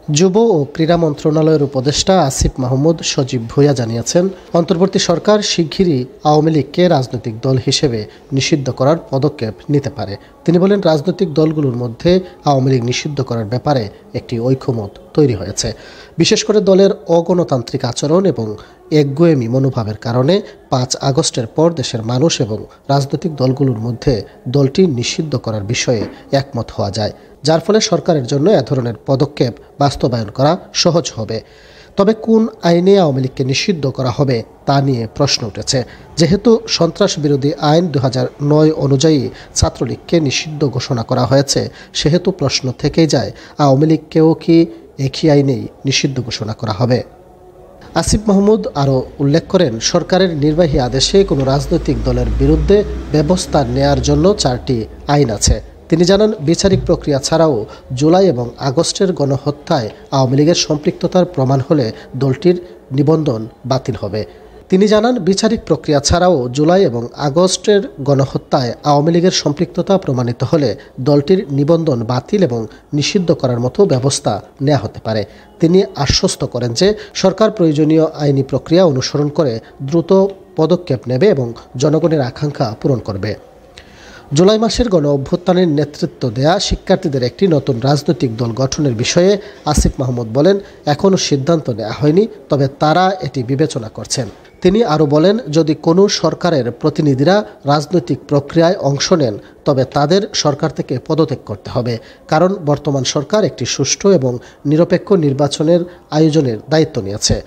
যুব ও ক্রীড়া মন্ত্রণালয়ের উপদেষ্টা আসিফ মাহমুদ সজীব ভূঁইয়া জানিয়েছেন, অন্তর্বর্তী সরকার শিগগিরই আওয়ামী লীগকে রাজনৈতিক দল হিসেবে নিষিদ্ধ করার পদক্ষেপ নিতে পারে। তিনি বলেন, রাজনৈতিক দলগুলোর মধ্যে আওয়ামী লীগ নিষিদ্ধ করার ব্যাপারে একটি ঐক্যমত তৈরি হয়েছে। বিশেষ করে দলের অগণতান্ত্রিক আচরণ এবং একগুঁয়েমি মনোভাবের কারণে ৫ আগস্টের পর দেশের মানুষ এবং রাজনৈতিক দলগুলোর মধ্যে দলটি নিষিদ্ধ করার বিষয়ে একমত হওয়া যায়, যার ফলে সরকারের জন্য এ ধরনের পদক্ষেপ বাস্তবায়ন করা সহজ হবে। তবে কোন আইনে আওয়ামী লীগকে নিষিদ্ধ করা হবে তা নিয়ে প্রশ্ন উঠেছে। যেহেতু সন্ত্রাস বিরোধী আইন ২০০৯ অনুযায়ী ছাত্রলীগকে নিষিদ্ধ ঘোষণা করা হয়েছে, সেহেতু প্রশ্ন থেকেই যায়, আওয়ামী লীগকেও কি একই আইনেই নিষিদ্ধ ঘোষণা করা হবে। আসিফ মাহমুদ আরও উল্লেখ করেন, সরকারের নির্বাহী আদেশে কোনো রাজনৈতিক দলের বিরুদ্ধে ব্যবস্থা নেয়ার জন্য 4টি আইন আছে। তিনি জানান, বিচারিক প্রক্রিয়া ছাড়াও জুলাই এবং আগস্টের গণহত্যায় আওয়ামী লীগের সম্পৃক্ততার প্রমাণ হলে দলটির নিবন্ধন বাতিল হবে। তিনি জানান, বিচারিক প্রক্রিয়া ছাড়াও জুলাই এবং আগস্টের গণহত্যায় আওয়ামী লীগের সম্পৃক্ততা প্রমাণিত হলে দলটির নিবন্ধন বাতিল এবং নিষিদ্ধ করার মতো ব্যবস্থা নেওয়া হতে পারে। তিনি আশ্বস্ত করেন যে সরকার প্রয়োজনীয় আইনি প্রক্রিয়া অনুসরণ করে দ্রুত পদক্ষেপ নেবে এবং জনগণের আকাঙ্ক্ষা পূরণ করবে। জুলাই মাসের গণ অভ্যুত্থানের নেতৃত্ব দেয়া শিক্ষার্থীদের একটি নতুন রাজনৈতিক দল গঠনের বিষয়ে আসিফ মাহমুদ বলেন, এখনও সিদ্ধান্ত নেওয়া হয়নি, তবে তারা এটি বিবেচনা করছেন। তিনি আরও বলেন, যদি কোনো সরকারের প্রতিনিধিরা রাজনৈতিক প্রক্রিয়ায় অংশ নেন, তবে তাদের সরকার থেকে পদত্যাগ করতে হবে, কারণ বর্তমান সরকার একটি সুষ্ঠু এবং নিরপেক্ষ নির্বাচনের আয়োজনের দায়িত্ব নিয়েছে।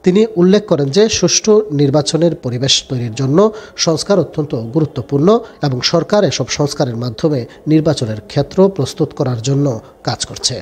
তিনি উল্লেখ করেন যে সুষ্ঠু নির্বাচনের পরিবেশ তৈরির জন্য সংস্কার অত্যন্ত গুরুত্বপূর্ণ এবং সরকার এসব সংস্কারের মাধ্যমে নির্বাচনের ক্ষেত্র প্রস্তুত করার জন্য কাজ করছে।